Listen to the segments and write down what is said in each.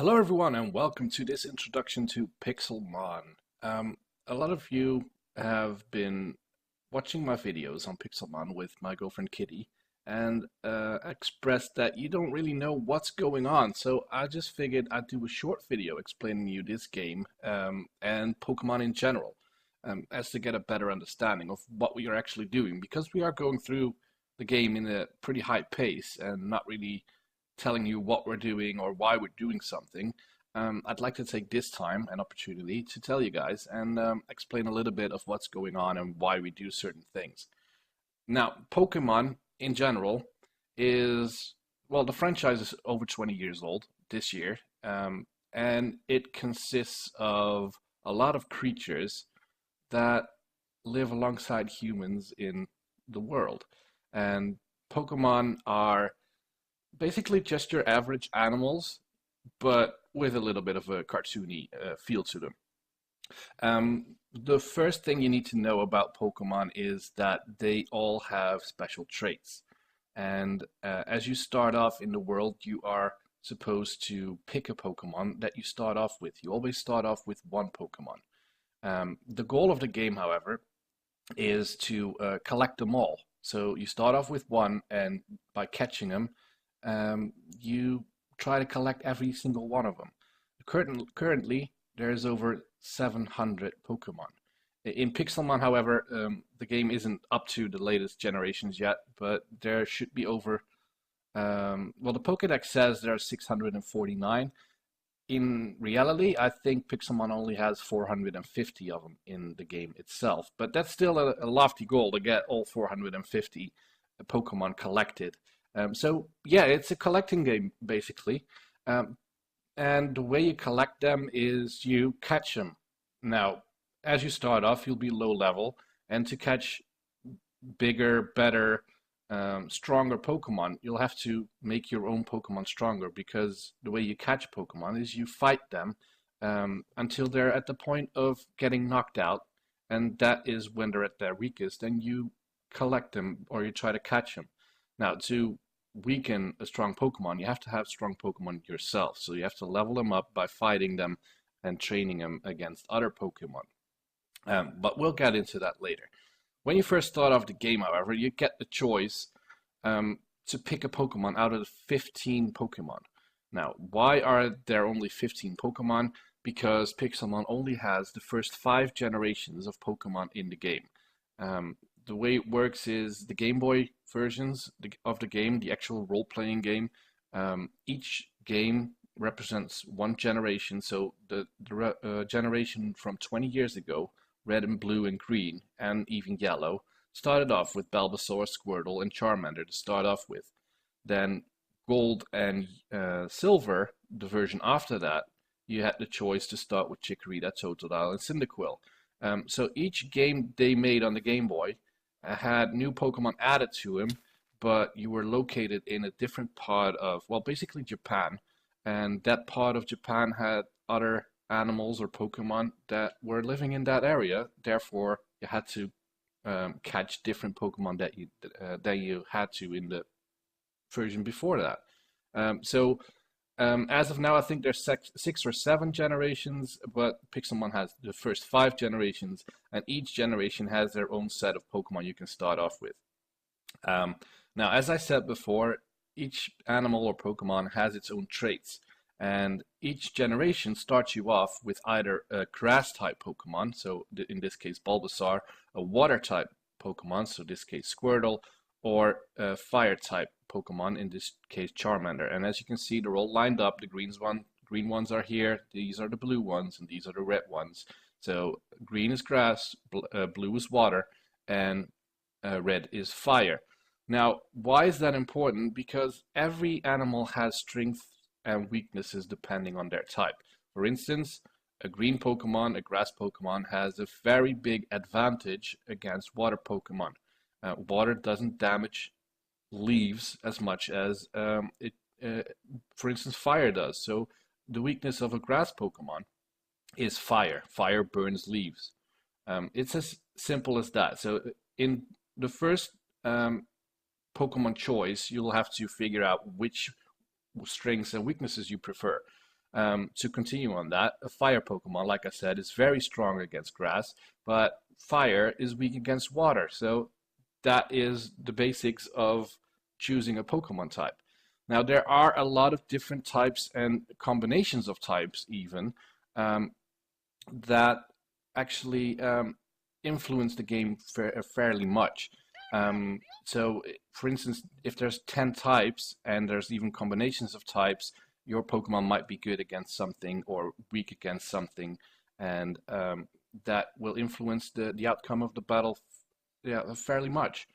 Hello everyone and welcome to this introduction to Pixelmon. A lot of you have been watching my videos on Pixelmon with my girlfriend Kitty and expressed that you don't really know what's going on. So I just figured I'd do a short video explaining you this game and Pokemon in general, as to get a better understanding of what we are actually doing, because we are going through the game in a pretty high pace and not really telling you what we're doing or why we're doing something. I'd like to take this time and opportunity to tell you guys and explain a little bit of what's going on and why we do certain things. Now, Pokemon in general is, well, the franchise is over 20 years old this year, and it consists of a lot of creatures that live alongside humans in the world. And Pokemon are basically just your average animals, but with a little bit of a cartoony feel to them. The first thing you need to know about Pokemon is that they all have special traits. And as you start off in the world, you are supposed to pick a Pokemon that you start off with. You always start off with one Pokemon. The goal of the game, however, is to collect them all. So you start off with one, and by catching them, you try to collect every single one of them. Currently, there's over 700 Pokemon. In Pixelmon, however, the game isn't up to the latest generations yet, but there should be over, well, the Pokédex says there are 649. In reality, I think Pixelmon only has 450 of them in the game itself, but that's still a lofty goal to get all 450 Pokemon collected. So yeah, it's a collecting game basically, and the way you collect them is you catch them. Now, as you start off, you'll be low level, and to catch bigger, better, stronger Pokemon, you'll have to make your own Pokemon stronger, because the way you catch Pokemon is you fight them until they're at the point of getting knocked out, and that is when they're at their weakest, and you collect them or you try to catch them. Now, to weaken a strong Pokemon, you have to have strong Pokemon yourself. So you have to level them up by fighting them and training them against other Pokemon. But we'll get into that later. When you first start off the game, however, you get the choice to pick a Pokemon out of the 15 Pokemon. Now, why are there only 15 Pokemon? Because Pixelmon only has the first 5 generations of Pokemon in the game. The way it works is the Game Boy versions of the game, the actual role-playing game, each game represents one generation. So the generation from 20 years ago, red and blue and green, and even yellow, started off with Bulbasaur, Squirtle, and Charmander to start off with. Then gold and silver, the version after that, you had the choice to start with Chikorita, Totodile, and Cyndaquil. So each game they made on the Game Boy had new Pokemon added to him, but you were located in a different part of, well, basically Japan, and that part of Japan had other animals or Pokemon that were living in that area. Therefore, you had to catch different Pokemon that you had to in the version before that. As of now, I think there's 6 or 7 generations, but Pixelmon has the first 5 generations, and each generation has their own set of Pokemon you can start off with. Now, as I said before, each animal or Pokemon has its own traits, and each generation starts you off with either a grass-type Pokemon, so in this case Bulbasaur, a water-type Pokemon, so in this case Squirtle, or a fire-type Pokemon, in this case Charmander. And as you can see, they're all lined up. The green ones are here, these are the blue ones, and these are the red ones. So green is grass, blue is water, and red is fire. Now, why is that important? Because every animal has strengths and weaknesses depending on their type. For instance, a green Pokemon, a grass Pokemon, has a very big advantage against water Pokemon. Water doesn't damage leaves as much as for instance, fire does. So the weakness of a grass Pokemon is fire. Fire burns leaves. It's as simple as that. So in the first Pokemon choice, you'll have to figure out which strengths and weaknesses you prefer. To continue on that, a fire Pokemon, like I said, is very strong against grass, but fire is weak against water. So that is the basics of choosing a Pokemon type. Now, there are a lot of different types and combinations of types, even, um, that actually influence the game fairly much. So, for instance, if there's 10 types and there's even combinations of types, your Pokemon might be good against something or weak against something, and that will influence the outcome of the battle, yeah, fairly much.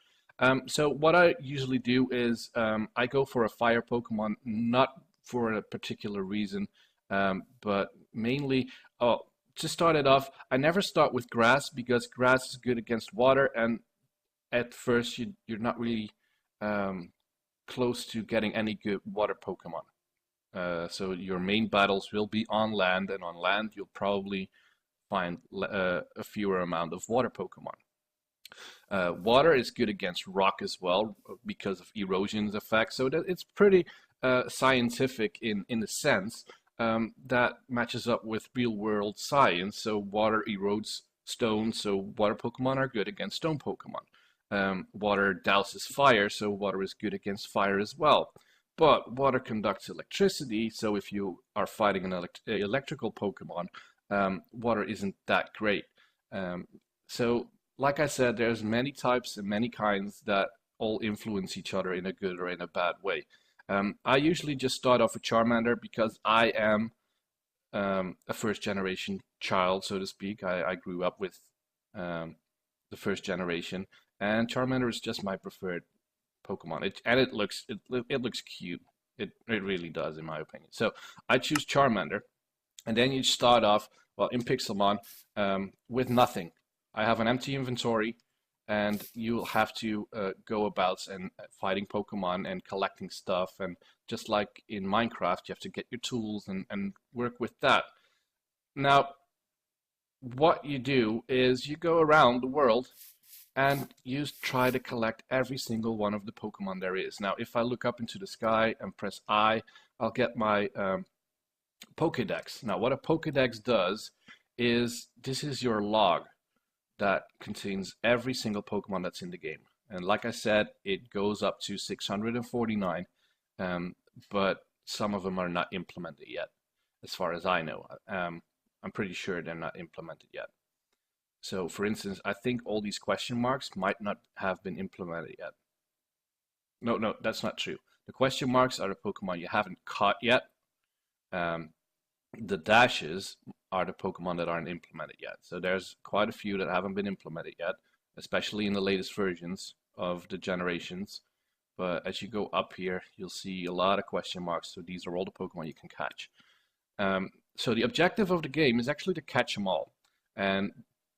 So what I usually do is I go for a fire Pokemon, not for a particular reason, but mainly, oh, to start it off, I never start with grass because grass is good against water, and at first you're not really um, close to getting any good water Pokemon. So your main battles will be on land, and on land you'll probably find a fewer amount of water Pokemon. Water is good against rock as well because of erosion's effect. So that it's pretty scientific in the sense that matches up with real world science. So water erodes stone, so water Pokemon are good against stone Pokemon. Water douses fire, so water is good against fire as well. But water conducts electricity, so if you are fighting an electrical Pokemon, water isn't that great. So like I said, there's many types and many kinds that all influence each other in a good or in a bad way. I usually just start off with Charmander because I am a first generation child, so to speak. I grew up with the first generation, and Charmander is just my preferred Pokemon. It looks cute. It really does, in my opinion. So I choose Charmander, and then you start off, well, in Pixelmon, with nothing. I have an empty inventory, and you'll have to go about and fighting Pokemon and collecting stuff. And just like in Minecraft, you have to get your tools and work with that. Now, what you do is you go around the world and you try to collect every single one of the Pokemon there is. Now, if I look up into the sky and press I, I'll get my Pokédex. Now, what a Pokédex does is this is your log that contains every single Pokemon that's in the game. And like I said, it goes up to 649, but some of them are not implemented yet, as far as I know. I'm pretty sure they're not implemented yet. So, for instance, I think all these question marks might not have been implemented yet. No, that's not true. The question marks are the Pokemon you haven't caught yet. The dashes are the Pokemon that aren't implemented yet. So there's quite a few that haven't been implemented yet, especially in the latest versions of the generations. But as you go up here, you'll see a lot of question marks. So these are all the Pokemon you can catch. So the objective of the game is actually to catch them all. And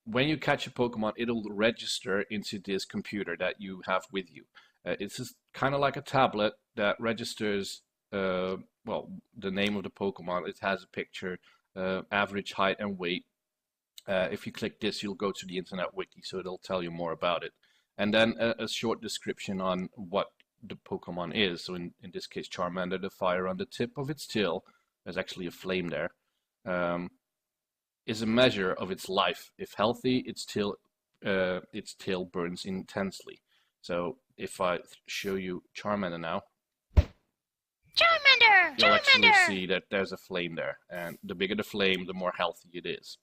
when you catch a Pokemon, it'll register into this computer that you have with you. It's kind of like a tablet that registers, well, the name of the Pokemon. It has a picture, average height and weight. If you click this, you'll go to the Internet Wiki, so it'll tell you more about it. And then a short description on what the Pokemon is. So in this case, Charmander, the fire on the tip of its tail, there's actually a flame there, is a measure of its life. If healthy, its tail burns intensely. So if I show you Charmander now, you'll actually see that there's a flame there. And the bigger the flame, the more healthy it is.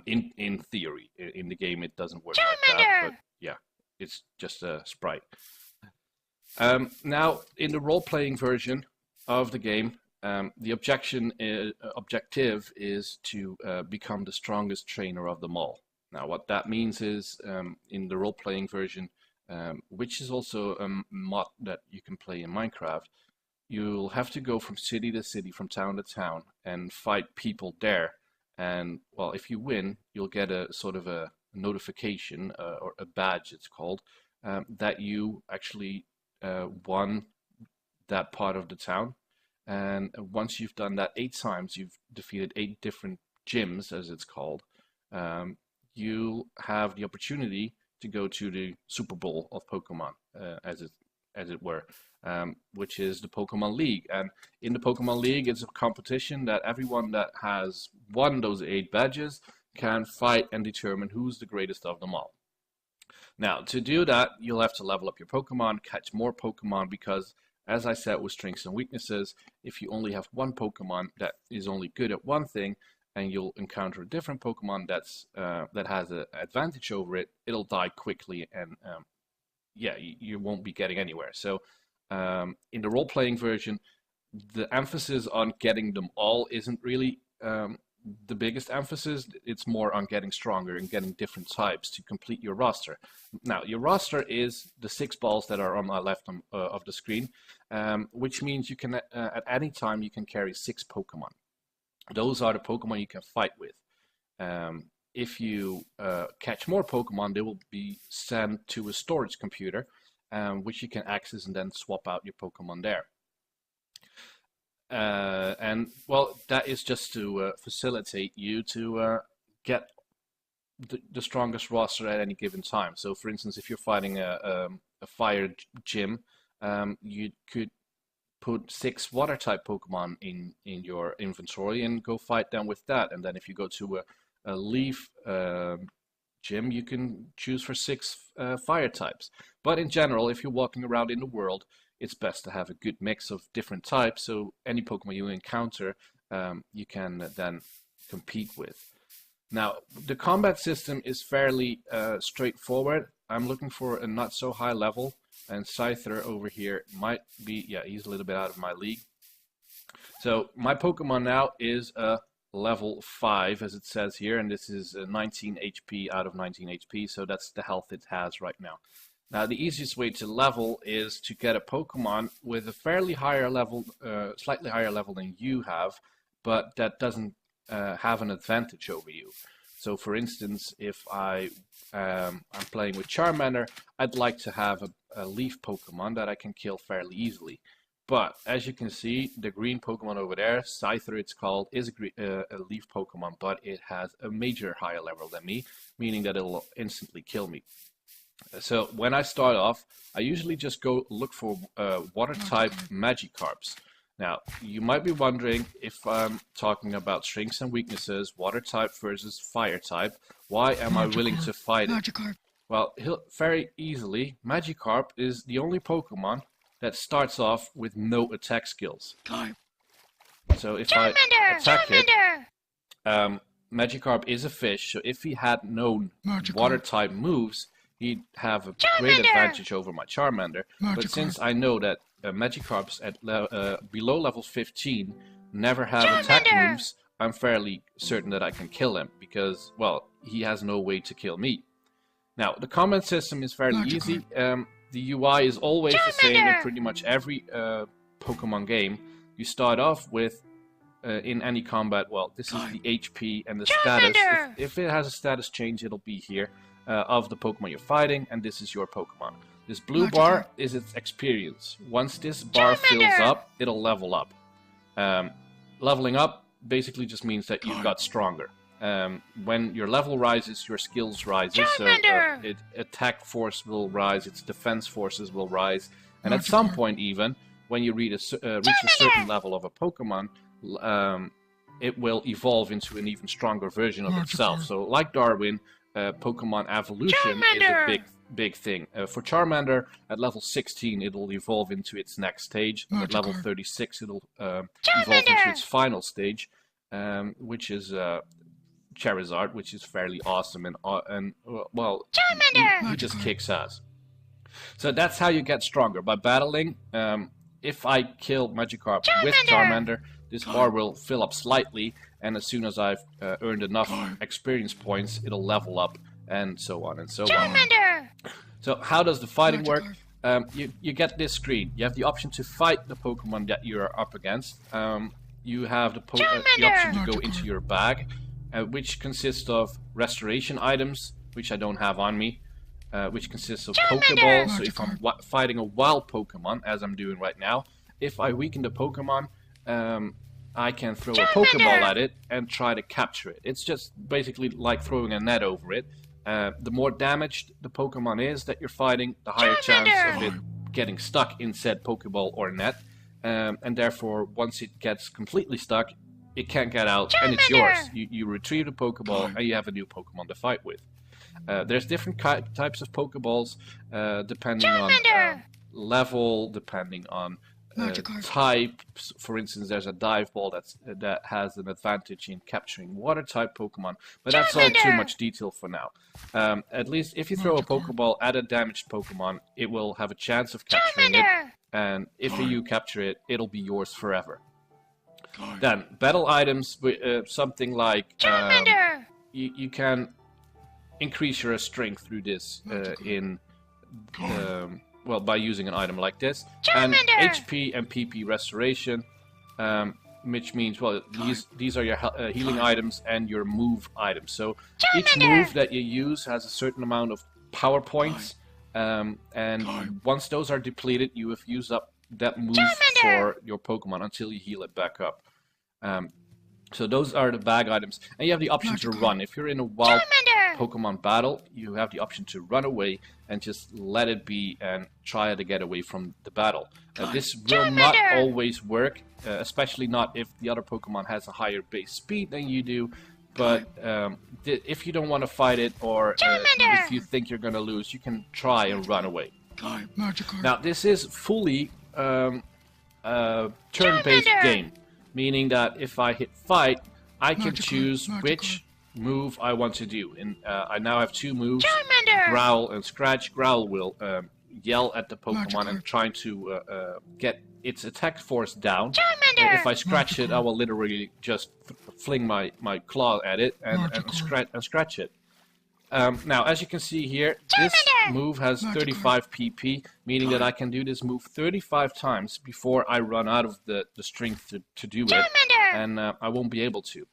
In theory, in the game it doesn't work like that, but yeah, it's just a sprite. Now, in the role-playing version of the game, the objective is to become the strongest trainer of them all. Now, what that means is, in the role-playing version, which is also a mod that you can play in Minecraft, you'll have to go from city to city, from town to town, and fight people there. And, well, if you win, you'll get a sort of a notification, or a badge it's called, that you actually won that part of the town. And once you've done that 8 times, you've defeated 8 different gyms, as it's called, you'll have the opportunity to go to the Super Bowl of Pokemon, as it's as it were, which is the Pokemon League. And in the Pokemon League, it's a competition that everyone that has won those 8 badges can fight and determine who's the greatest of them all. Now, to do that, you'll have to level up your Pokemon, catch more Pokemon, because, as I said with strengths and weaknesses, if you only have one Pokemon that is only good at one thing, and you'll encounter a different Pokemon that has an advantage over it, it'll die quickly, and yeah, you won't be getting anywhere. So in the role-playing version, the emphasis on getting them all isn't really the biggest emphasis. It's more on getting stronger and getting different types to complete your roster. Now, your roster is the 6 balls that are on my left of the screen, which means you can at any time you can carry 6 Pokemon. Those are the Pokemon you can fight with. If you catch more Pokemon, they will be sent to a storage computer, which you can access and then swap out your Pokemon there. And well, that is just to facilitate you to get the strongest roster at any given time. So, for instance, if you're fighting a fire gym, you could put 6 water type Pokemon in your inventory and go fight them with that. And then if you go to a leaf gym, you can choose for 6 fire types. But in general, if you're walking around in the world, it's best to have a good mix of different types, so any Pokemon you encounter, you can then compete with. Now, the combat system is fairly straightforward. I'm looking for a not so high level, and Scyther over here might be, yeah, he's a little bit out of my league. So my Pokemon now is a level 5, as it says here, and this is 19 HP out of 19 HP, so that's the health it has right now. Now, the easiest way to level is to get a Pokemon with a fairly higher level, slightly higher level than you have, but that doesn't have an advantage over you. So, for instance, if I'm playing with Charmander, I'd like to have a leaf Pokemon that I can kill fairly easily. But as you can see, the green Pokemon over there, Scyther it's called, is a leaf Pokemon, but it has a major higher level than me, meaning that it'll instantly kill me. So when I start off, I usually just go look for water-type Magikarps. Now, you might be wondering, if I'm talking about strengths and weaknesses, water-type versus fire-type, why am I willing to fight it? Well, very easily, Magikarp is the only Pokemon that starts off with no attack skills. So if I attack it, Magikarp is a fish, so if he had known water-type moves, he'd have a great advantage over my Charmander. But since I know that Magikarps at below level 15 never have attack moves, I'm fairly certain that I can kill him, because, well, he has no way to kill me. Now, the combat system is fairly easy. The UI is always the same in pretty much every Pokemon game. You start off with, in any combat, well, this is the HP and the status. If it has a status change, it'll be here. Of the Pokemon you're fighting, and this is your Pokemon. This blue bar is its experience. Once this bar fills up, it'll level up. Leveling up basically just means that you've got stronger. When your level rises, your skills rises, so its attack force will rise, its defense forces will rise, and at some point even, when you reach a certain level of a Pokemon, it will evolve into an even stronger version of itself. So like Darwin, Pokemon evolution is a big thing. For Charmander, at level 16, it'll evolve into its next stage. At level 36, it'll evolve into its final stage, which is Charizard, which is fairly awesome, and well, he just kicks ass. So that's how you get stronger, by battling. If I kill Magikarp with Charmander, this bar will fill up slightly, and as soon as I've earned enough experience points, it'll level up, and so on and so on. So how does the fighting work? You get this screen. You have the option to fight the Pokemon that you're up against. You have the option to go into your bag, which consists of restoration items, which I don't have on me, which consists of Pokeballs. So if I'm fighting a wild Pokemon, as I'm doing right now, if I weaken the Pokemon, I can throw a Pokeball at it and try to capture it. It's just basically like throwing a net over it. The more damaged the Pokemon is that you're fighting, the higher chance of it getting stuck in said Pokeball or net, and therefore once it gets completely stuck, it can't get out, and it's yours. You retrieve the Pokeball, and you have a new Pokemon to fight with. There's different types of Pokeballs, depending on level, depending on type. For instance, there's a dive ball that has an advantage in capturing water type Pokemon, but that's all too much detail for now. At least if you throw a Pokeball at a damaged Pokemon, it will have a chance of capturing it, and if you capture it, it'll be yours forever. Then battle items, something like you can increase your strength through this well, by using an item like this, and HP and PP restoration, which means, well, these are your healing items and your move items. So each move that you use has a certain amount of power points, and once those are depleted, you have used up that move for your Pokemon until you heal it back up. So those are the bag items, and you have the option to run. If you're in a wild Pokemon battle, you have the option to run away and just let it be and try to get away from the battle. This will not always work, especially not if the other Pokemon has a higher base speed than you do. But if you don't want to fight it, or if you think you're going to lose, you can try and run away. Now, this is fully turn-based game, meaning that if I hit fight, I can choose which move I want to do. And I now have two moves, Growl and Scratch. Growl will yell at the Pokemon and try to get its attack force down. If I scratch it, I will literally just fling my claw at it and scratch it. Now, as you can see here, this move has 35 PP, meaning that I can do this move 35 times before I run out of the strength to do it, and I won't be able to.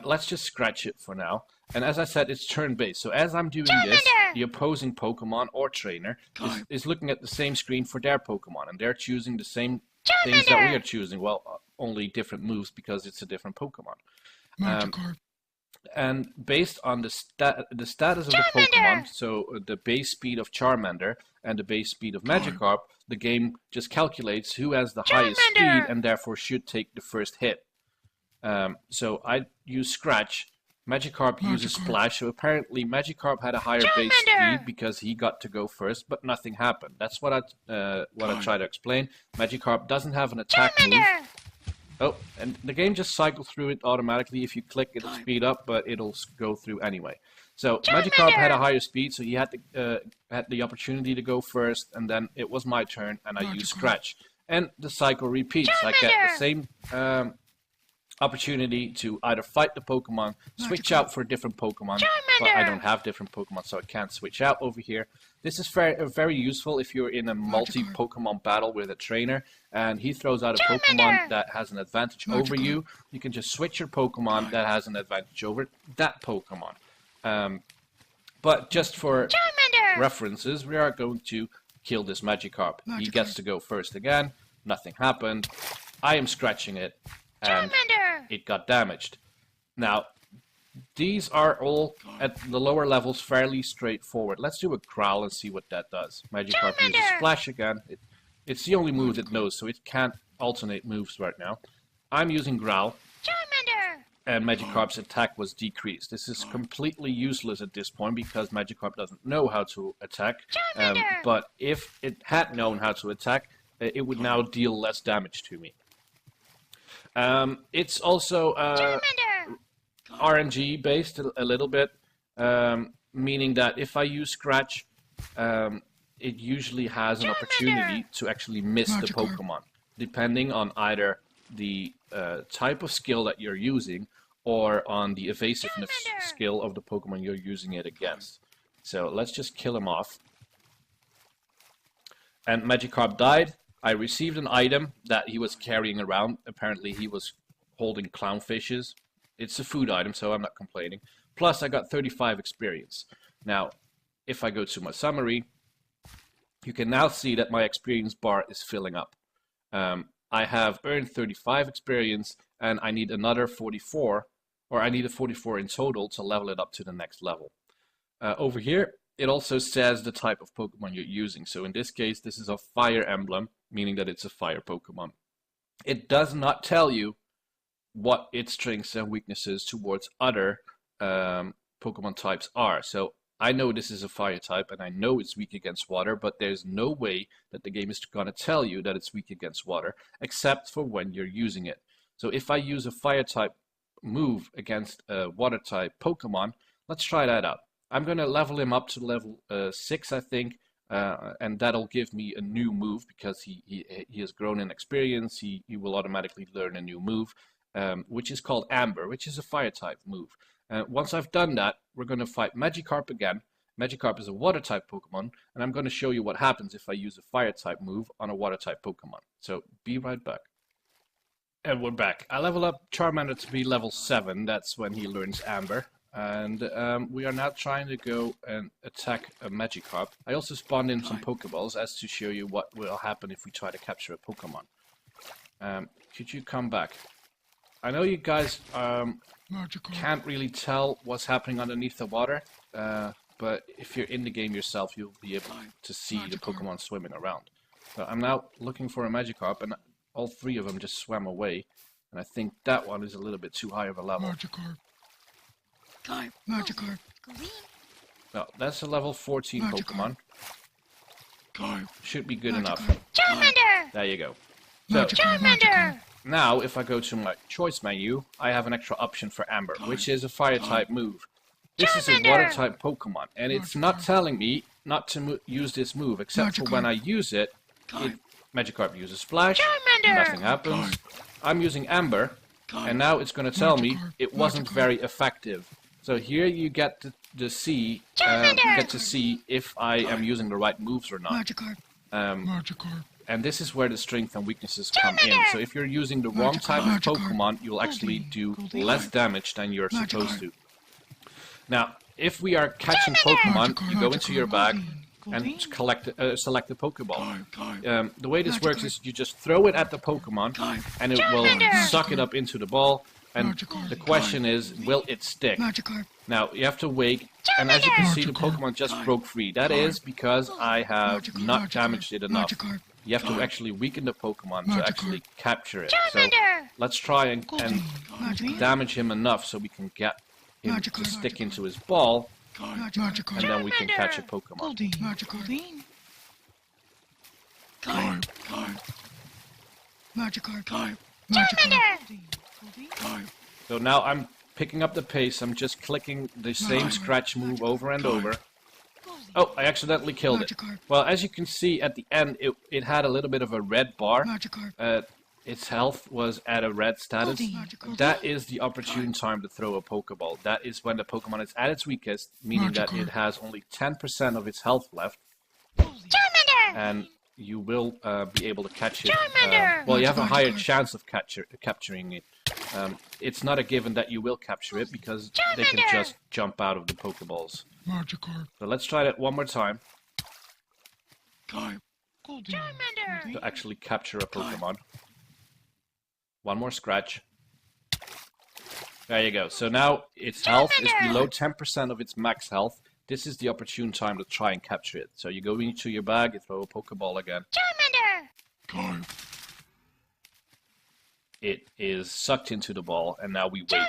Let's just scratch it for now. And as I said, it's turn-based. So as I'm doing this, the opposing Pokemon or trainer is looking at the same screen for their Pokemon, and they're choosing the same things that we are choosing. Well, only different moves because it's a different Pokemon. And based on the status of the Pokemon, so the base speed of Charmander and the base speed of Magikarp, the game just calculates who has the highest speed and therefore should take the first hit. So I use Scratch. Magikarp uses Splash, so apparently Magikarp had a higher base speed because he got to go first, but nothing happened. That's what I try to explain. Magikarp doesn't have an attack move. Oh, and the game just cycles through it automatically. If you click, it'll speed up, but it'll go through anyway. So Magikarp had a higher speed, so he had the opportunity to go first, and then it was my turn, and I used Scratch. And the cycle repeats. I get the same opportunity to either fight the Pokemon, switch out for a different Pokemon, but I don't have different Pokemon, so I can't switch out over here. This is very useful if you're in a multi-Pokemon battle with a trainer, and he throws out a Pokemon that has an advantage over you. You can just switch your Pokemon that has an advantage over that Pokemon. But just for references, we are going to kill this Magikarp. He gets to go first again. Nothing happened. I am scratching it, and it got damaged. Now, these are all at the lower levels fairly straightforward. Let's do a Growl and see what that does. Magikarp uses Splash again. It's the only move it knows, so it can't alternate moves right now. I'm using Growl, and Magikarp's attack was decreased. This is completely useless at this point because Magikarp doesn't know how to attack. But if it had known how to attack, it would now deal less damage to me. It's also RNG based a little bit, meaning that if I use Scratch, it usually has an opportunity to actually miss the Pokemon, depending on either the type of skill that you're using or on the evasiveness skill of the Pokemon you're using it against. So let's just kill him off. And Magikarp died. I received an item that he was carrying around. Apparently he was holding clownfishes. It's a food item, so I'm not complaining. Plus I got 35 experience. Now, if I go to my summary, you can now see that my experience bar is filling up. I have earned 35 experience, and I need another 44, or I need a 44 in total to level it up to the next level. Over here, it also says the type of Pokemon you're using. So in this case, this is a fire emblem, meaning that it's a fire Pokemon. It does not tell you what its strengths and weaknesses towards other Pokemon types are. So I know this is a fire type and I know it's weak against water, but there's no way that the game is going to tell you that it's weak against water, except for when you're using it. So if I use a fire type move against a water type Pokemon, let's try that out. I'm going to level him up to level 6, I think, and that'll give me a new move because he has grown in experience. He will automatically learn a new move, which is called Amber, which is a fire type move. Once I've done that, we're going to fight Magikarp again. Magikarp is a water type Pokemon, and I'm going to show you what happens if I use a fire type move on a water type Pokemon. So be right back. And we're back. I level up Charmander to be level 7. That's when he learns Amber. And we are now trying to go and attack a Magikarp. I also spawned in some Pokeballs as to show you what will happen if we try to capture a Pokemon. Could you come back? I know you guys can't really tell what's happening underneath the water, but if you're in the game yourself, you'll be able to see the Pokemon swimming around. So I'm now looking for a Magikarp, and all 3 of them just swam away, and I think that one is a little bit too high of a level. Magikarp. No, that's a level 14 Pokemon. Should be good enough. Charmander! There you go. So, Charmander! now, if I go to my choice menu, I have an extra option for Amber, which is a fire type move. This is a water type Pokemon, and it's not telling me not to use this move, except for when I use it, Magikarp uses Flash, nothing happens. I'm using Amber, and now it's going to tell me it wasn't very effective. So here you get to see if I am using the right moves or not. And this is where the strength and weaknesses come in. So if you're using the wrong type of Pokemon, you'll actually do less damage than you're supposed to. Now, if we are catching Pokemon, you go into your bag and select the Pokeball. The way this works is you just throw it at the Pokemon, and it will suck it up into the ball. And the question is, will it stick? Now, you have to wait, and as you can see, the Pokemon just broke free. That is because I have not damaged it enough. You have to actually weaken the Pokemon to actually capture it. So let's try and damage him enough so we can get him to stick into his ball, and then we can catch a Pokemon. So now I'm picking up the pace. I'm just clicking the same scratch move over and over. Oh, I accidentally killed it. Well, as you can see at the end, it had a little bit of a red bar. Its health was at a red status. That is the opportune time to throw a Pokeball. That is when the Pokemon is at its weakest, meaning that it has only 10% of its health left. And you will be able to catch it. Well, you have a higher chance of capturing it. It's not a given that you will capture it because they can just jump out of the Pokeballs. So let's try that one more time. To actually capture a Pokemon. One more scratch. There you go. So now its health is below 10% of its max health. This is the opportune time to try and capture it. So you go into your bag, you throw a Pokeball again. It is sucked into the ball, and now we wait.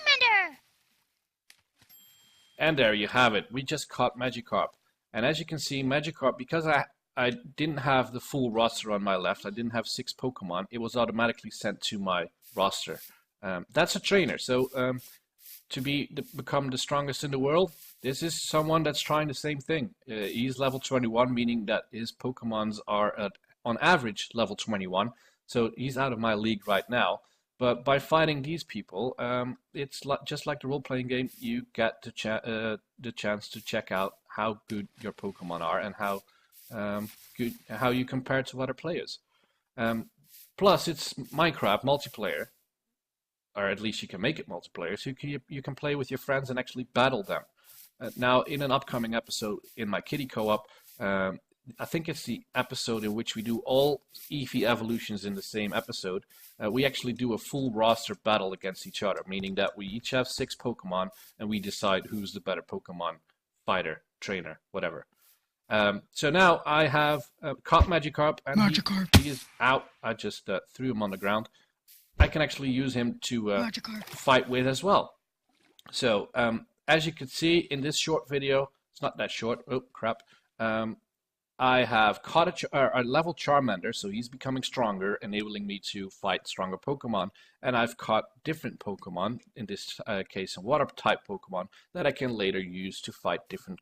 And there you have it. We just caught Magikarp. And as you can see, Magikarp, because I didn't have the full roster on my left, I didn't have 6 Pokemon, it was automatically sent to my roster. That's a trainer, so to become the strongest in the world, this is someone that's trying the same thing. He's level 21, meaning that his Pokemons are at, on average, level 21, so he's out of my league right now. But by fighting these people, it's just like the role-playing game, you get the chance to check out how good your Pokemon are and how you compare to other players. Plus, it's Minecraft multiplayer, or at least you can make it multiplayer, so you can play with your friends and actually battle them. Now, in an upcoming episode in my Kitty Co-op, I think it's the episode in which we do all Eevee evolutions in the same episode. We actually do a full roster battle against each other, meaning that we each have 6 Pokemon, and we decide who's the better Pokemon fighter, trainer, whatever. So now I have caught Magikarp, and he is out. I just threw him on the ground. I can actually use him to fight with as well. So as you can see in this short video, it's not that short. Oh crap! I have caught a level Charmander, so he's becoming stronger, enabling me to fight stronger Pokemon. And I've caught different Pokemon, in this case, a water-type Pokemon, that I can later use to fight different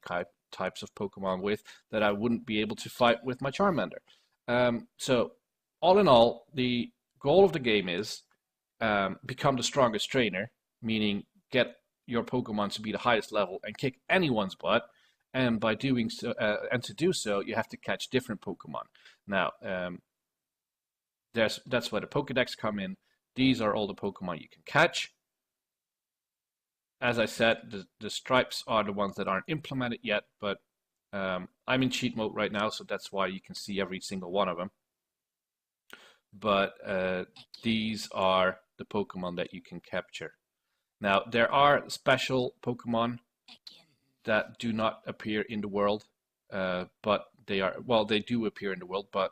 types of Pokemon with that I wouldn't be able to fight with my Charmander. So, all in all, the goal of the game is become the strongest trainer, meaning get your Pokemon to be the highest level and kick anyone's butt. And by doing so, and to do so, you have to catch different Pokemon. Now, that's where the Pokedex come in. These are all the Pokemon you can catch. As I said, the stripes are the ones that aren't implemented yet, but I'm in cheat mode right now, so that's why you can see every single one of them. But these are the Pokemon that you can capture. Now, there are special Pokemon that do not appear in the world, but they do appear in the world, but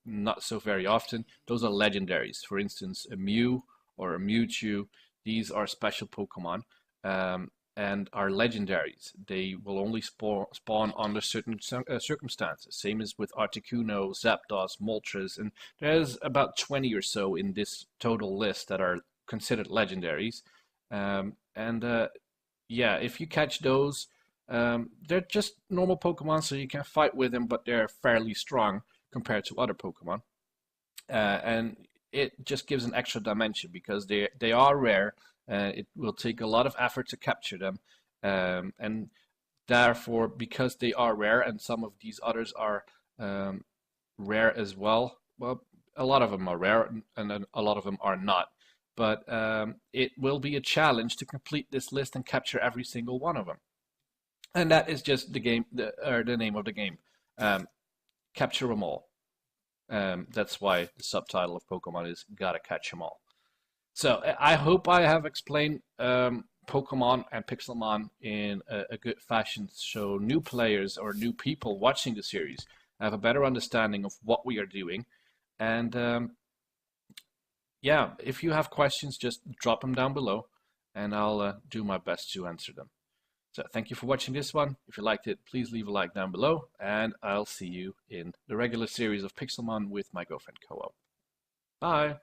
not so very often. Those are legendaries. For instance, a Mew or a Mewtwo. These are special Pokemon and are legendaries. They will only spawn under certain circumstances. Same as with Articuno, Zapdos, Moltres, and there's about 20 or so in this total list that are considered legendaries. Yeah, if you catch those, they're just normal Pokemon, so you can fight with them, but they're fairly strong compared to other Pokemon. And it just gives an extra dimension because they are rare. It will take a lot of effort to capture them. And therefore, because they are rare and some of these others are rare as well, a lot of them are rare and then a lot of them are not. But it will be a challenge to complete this list and capture every single one of them. And that is just the game, the name of the game. Capture them all. That's why the subtitle of Pokemon is Gotta Catch Them All. So I hope I have explained Pokemon and Pixelmon in a good fashion, so new players or new people watching the series have a better understanding of what we are doing. And yeah, if you have questions, just drop them down below, and I'll do my best to answer them. So thank you for watching this one. If you liked it, please leave a like down below, and I'll see you in the regular series of Pixelmon with my girlfriend Co-op. Bye!